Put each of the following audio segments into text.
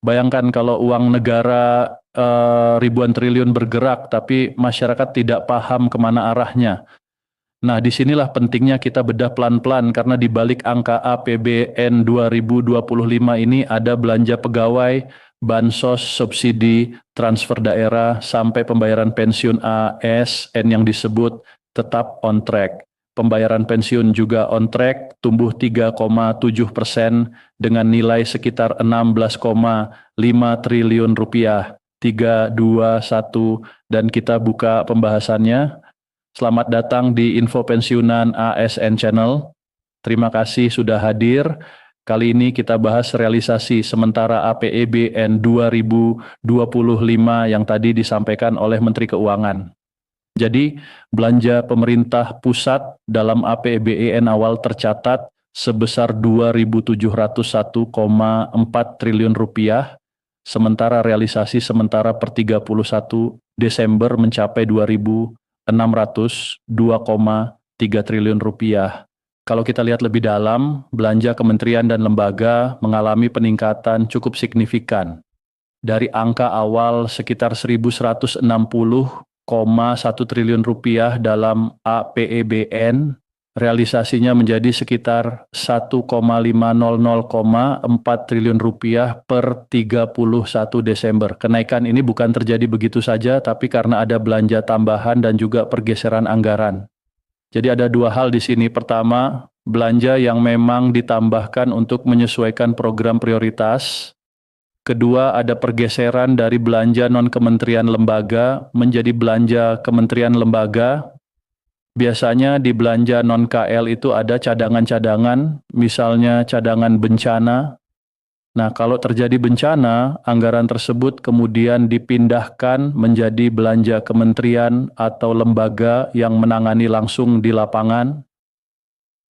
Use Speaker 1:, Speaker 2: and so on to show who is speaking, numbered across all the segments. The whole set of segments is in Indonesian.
Speaker 1: Bayangkan kalau uang negara ribuan triliun bergerak, tapi masyarakat tidak paham kemana arahnya. Nah, disinilah pentingnya kita bedah pelan-pelan karena di balik angka APBN 2025 ini ada belanja pegawai, bansos, subsidi, transfer daerah, sampai pembayaran pensiun ASN yang disebut tetap on track. Pembayaran pensiun juga on track, tumbuh 3,7% dengan nilai sekitar 16,5 triliun rupiah. 321 dan kita buka pembahasannya. Selamat datang di Info Pensiunan ASN Channel. Terima kasih sudah hadir. Kali ini kita bahas realisasi sementara APBN 2025 yang tadi disampaikan oleh Menteri Keuangan. Jadi, belanja pemerintah pusat dalam APBN awal tercatat sebesar 2.701,4 triliun rupiah, sementara realisasi sementara per 31 Desember mencapai 602,3 triliun rupiah. Kalau kita lihat lebih dalam, belanja kementerian dan lembaga mengalami peningkatan cukup signifikan. Dari angka awal sekitar 1.160,1 triliun rupiah dalam APBN, realisasinya menjadi sekitar 1,500,4 triliun rupiah per 31 Desember. Kenaikan ini bukan terjadi begitu saja, tapi karena ada belanja tambahan dan juga pergeseran anggaran. Jadi ada dua hal di sini. Pertama, belanja yang memang ditambahkan untuk menyesuaikan program prioritas. Kedua, ada pergeseran dari belanja non-kementerian lembaga menjadi belanja kementerian lembaga. Biasanya di belanja non-KL itu ada cadangan-cadangan, misalnya cadangan bencana. Nah, kalau terjadi bencana, anggaran tersebut kemudian dipindahkan menjadi belanja kementerian atau lembaga yang menangani langsung di lapangan.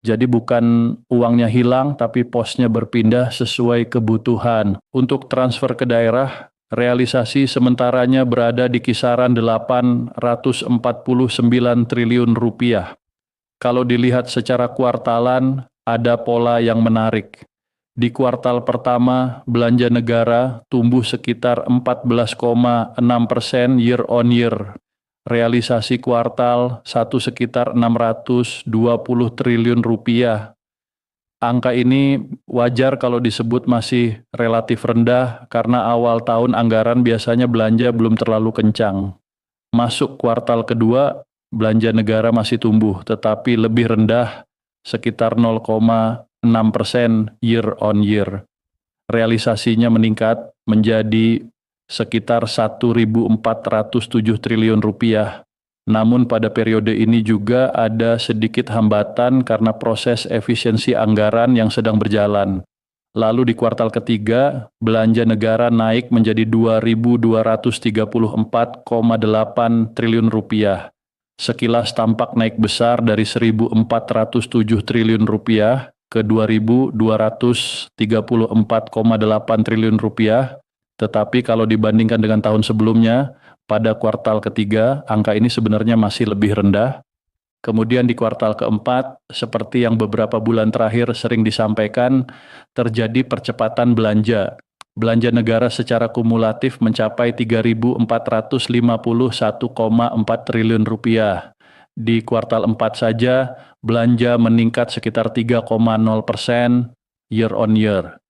Speaker 1: Jadi bukan uangnya hilang, tapi posnya berpindah sesuai kebutuhan. Untuk transfer ke daerah, realisasi sementaranya berada di kisaran 849 triliun rupiah. Kalau dilihat secara kuartalan, ada pola yang menarik. Di kuartal pertama, belanja negara tumbuh sekitar 14,6% year on year. Realisasi kuartal 1 sekitar 620 triliun rupiah. Angka ini wajar kalau disebut masih relatif rendah karena awal tahun anggaran biasanya belanja belum terlalu kencang. Masuk kuartal kedua, belanja negara masih tumbuh, tetapi lebih rendah sekitar 0,6% year on year. Realisasinya meningkat menjadi sekitar 1.407 triliun rupiah. Namun pada periode ini juga ada sedikit hambatan karena proses efisiensi anggaran yang sedang berjalan. Lalu di kuartal ketiga, belanja negara naik menjadi 2.234,8 triliun rupiah. Sekilas tampak naik besar dari 1.407 triliun rupiah ke 2.234,8 triliun rupiah. Tetapi kalau dibandingkan dengan tahun sebelumnya, pada kuartal ketiga, angka ini sebenarnya masih lebih rendah. Kemudian di kuartal keempat, seperti yang beberapa bulan terakhir sering disampaikan, terjadi percepatan belanja. Belanja negara secara kumulatif mencapai 3.451,4 triliun rupiah. Di kuartal 4 saja, belanja meningkat sekitar 3,0% year on year.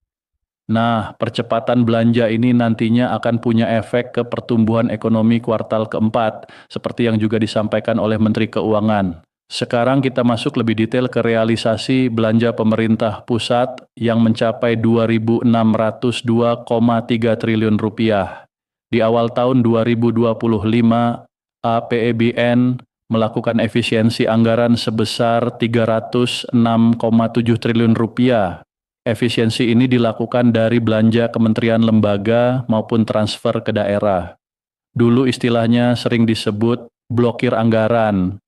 Speaker 1: Nah, percepatan belanja ini nantinya akan punya efek ke pertumbuhan ekonomi kuartal keempat, seperti yang juga disampaikan oleh Menteri Keuangan. Sekarang kita masuk lebih detail ke realisasi belanja pemerintah pusat yang mencapai 2.602,3 triliun rupiah. Di awal tahun 2025, APBN melakukan efisiensi anggaran sebesar 306,7 triliun rupiah. Efisiensi ini dilakukan dari belanja kementerian lembaga maupun transfer ke daerah. Dulu istilahnya sering disebut blokir anggaran.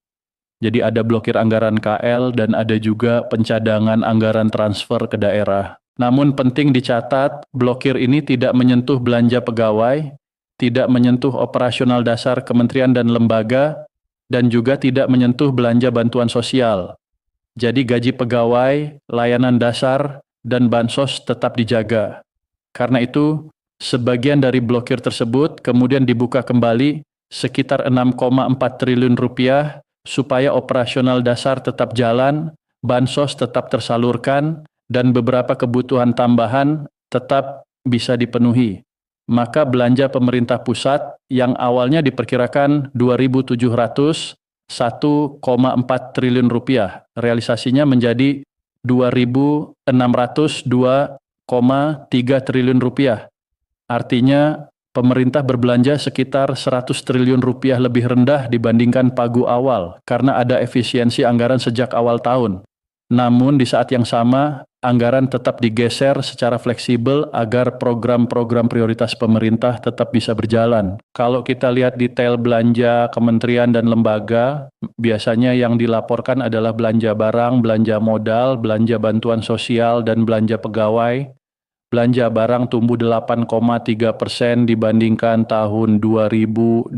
Speaker 1: Jadi ada blokir anggaran KL dan ada juga pencadangan anggaran transfer ke daerah. Namun penting dicatat, blokir ini tidak menyentuh belanja pegawai, tidak menyentuh operasional dasar kementerian dan lembaga, dan juga tidak menyentuh belanja bantuan sosial. Jadi gaji pegawai, layanan dasar, dan bansos tetap dijaga. Karena itu, Sebagian dari blokir tersebut kemudian dibuka kembali sekitar 6,4 triliun rupiah supaya operasional dasar tetap jalan, bansos tetap tersalurkan, dan beberapa kebutuhan tambahan tetap bisa dipenuhi. Maka belanja pemerintah pusat yang awalnya diperkirakan 2.700 1,4 triliun rupiah, realisasinya menjadi 2.602,3 triliun rupiah. Artinya pemerintah berbelanja sekitar 100 triliun rupiah lebih rendah dibandingkan pagu awal karena ada efisiensi anggaran sejak awal tahun. Namun di saat yang sama, anggaran tetap digeser secara fleksibel agar program-program prioritas pemerintah tetap bisa berjalan. Kalau kita lihat detail belanja kementerian dan lembaga, biasanya yang dilaporkan adalah belanja barang, belanja modal, belanja bantuan sosial, dan belanja pegawai. Belanja barang tumbuh 8,3% dibandingkan tahun 2024.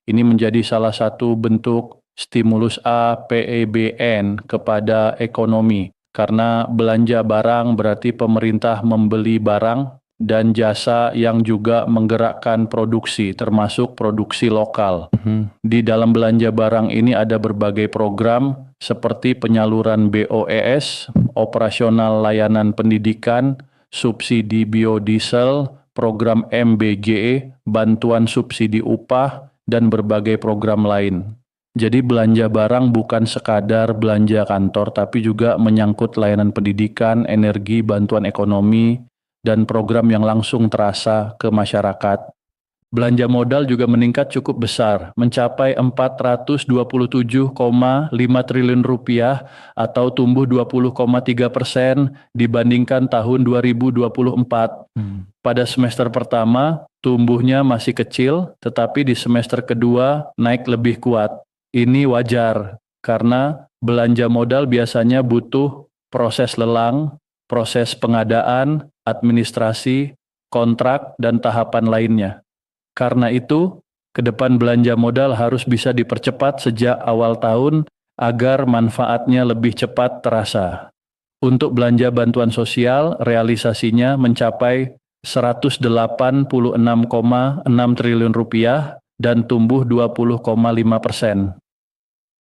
Speaker 1: Ini menjadi salah satu bentuk stimulus APBN kepada ekonomi. Karena belanja barang berarti pemerintah membeli barang dan jasa yang juga menggerakkan produksi, termasuk produksi lokal. Di dalam belanja barang ini ada berbagai program seperti penyaluran BOES, operasional layanan pendidikan, subsidi biodiesel, program MBGE, bantuan subsidi upah, dan berbagai program lain. Jadi belanja barang bukan sekadar belanja kantor, tapi juga menyangkut layanan pendidikan, energi, bantuan ekonomi, dan program yang langsung terasa ke masyarakat. Belanja modal juga meningkat cukup besar, mencapai 427,5 triliun rupiah atau tumbuh 20,3% dibandingkan tahun 2024. Pada semester pertama, tumbuhnya masih kecil, tetapi di semester kedua naik lebih kuat. Ini wajar, karena belanja modal biasanya butuh proses lelang, proses pengadaan, administrasi, kontrak, dan tahapan lainnya. Karena itu, ke depan belanja modal harus bisa dipercepat sejak awal tahun agar manfaatnya lebih cepat terasa. Untuk belanja bantuan sosial, realisasinya mencapai 186,6 triliun rupiah dan tumbuh 20,5%.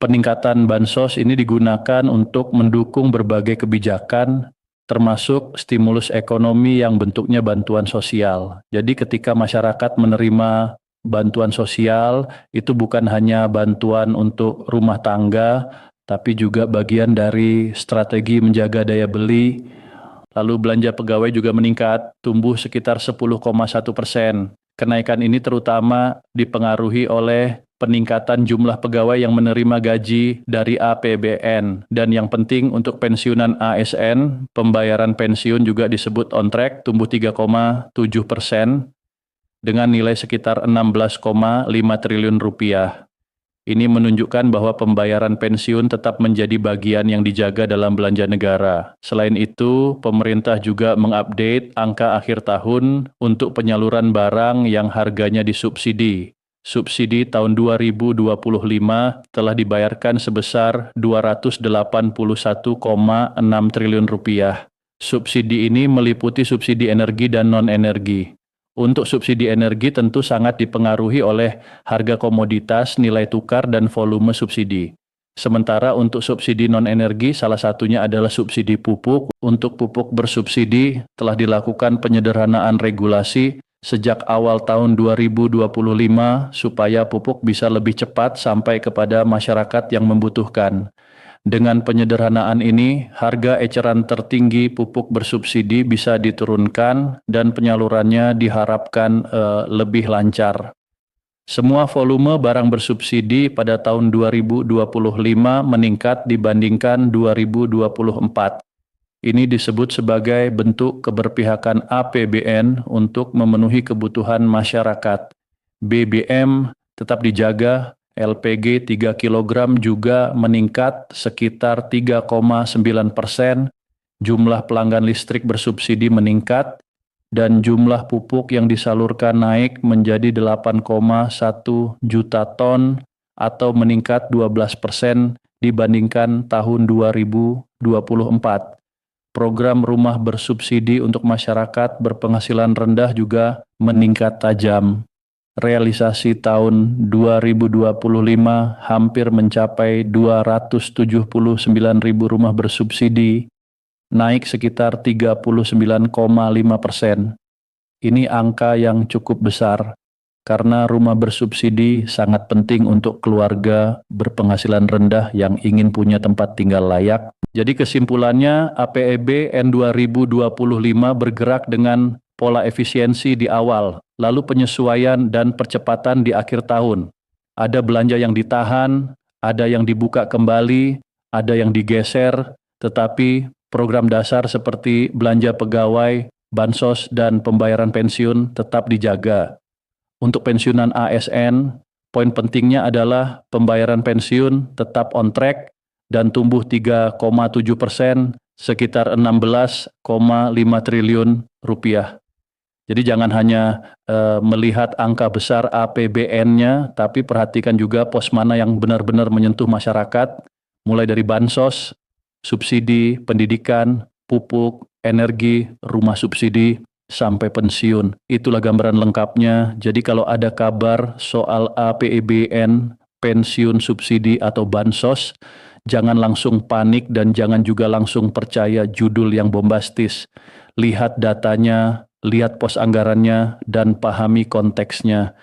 Speaker 1: Peningkatan bansos ini digunakan untuk mendukung berbagai kebijakan, termasuk stimulus ekonomi yang bentuknya bantuan sosial. Jadi ketika masyarakat menerima bantuan sosial, itu bukan hanya bantuan untuk rumah tangga, tapi juga bagian dari strategi menjaga daya beli. Lalu belanja pegawai juga meningkat, tumbuh sekitar 10,1%. Kenaikan ini terutama dipengaruhi oleh peningkatan jumlah pegawai yang menerima gaji dari APBN. Dan yang penting untuk pensiunan ASN, pembayaran pensiun juga disebut on track, tumbuh 3,7% dengan nilai sekitar 16,5 triliun rupiah. Ini menunjukkan bahwa pembayaran pensiun tetap menjadi bagian yang dijaga dalam belanja negara. Selain itu, pemerintah juga mengupdate angka akhir tahun untuk penyaluran barang yang harganya disubsidi. Subsidi tahun 2025 telah dibayarkan sebesar 281,6 triliun rupiah. Subsidi ini meliputi subsidi energi dan non-energi. Untuk subsidi energi tentu sangat dipengaruhi oleh harga komoditas, nilai tukar, dan volume subsidi. Sementara untuk subsidi non-energi, salah satunya adalah subsidi pupuk. Untuk pupuk bersubsidi telah dilakukan penyederhanaan regulasi sejak awal tahun 2025 supaya pupuk bisa lebih cepat sampai kepada masyarakat yang membutuhkan. Dengan penyederhanaan ini, harga eceran tertinggi pupuk bersubsidi bisa diturunkan dan penyalurannya diharapkan lebih lancar. Semua volume barang bersubsidi pada tahun 2025 meningkat dibandingkan 2024. Ini disebut sebagai bentuk keberpihakan APBN untuk memenuhi kebutuhan masyarakat. BBM tetap dijaga, LPG 3 kg juga meningkat sekitar 3,9%, jumlah pelanggan listrik bersubsidi meningkat, dan jumlah pupuk yang disalurkan naik menjadi 8,1 juta ton atau meningkat 12% dibandingkan tahun 2024. program rumah bersubsidi untuk masyarakat berpenghasilan rendah juga meningkat tajam. Realisasi tahun 2025 hampir mencapai 279.000 rumah bersubsidi, naik sekitar 39,5%. Ini angka yang cukup besar, karena rumah bersubsidi sangat penting untuk keluarga berpenghasilan rendah yang ingin punya tempat tinggal layak. Jadi kesimpulannya, APBN 2025 bergerak dengan pola efisiensi di awal, lalu penyesuaian dan percepatan di akhir tahun. Ada belanja yang ditahan, ada yang dibuka kembali, ada yang digeser, tetapi program dasar seperti belanja pegawai, bansos, dan pembayaran pensiun tetap dijaga. Untuk pensiunan ASN, poin pentingnya adalah pembayaran pensiun tetap on track dan tumbuh 3,7%, sekitar 16,5 triliun rupiah. Jadi jangan hanya melihat angka besar APBN-nya, tapi perhatikan juga pos mana yang benar-benar menyentuh masyarakat, mulai dari bansos, subsidi, pendidikan, pupuk, energi, rumah subsidi, sampai pensiun. Itulah gambaran lengkapnya. Jadi kalau ada kabar soal APBN, pensiun, subsidi, atau bansos, jangan langsung panik dan jangan juga langsung percaya judul yang bombastis. Lihat datanya, lihat pos anggarannya, dan pahami konteksnya.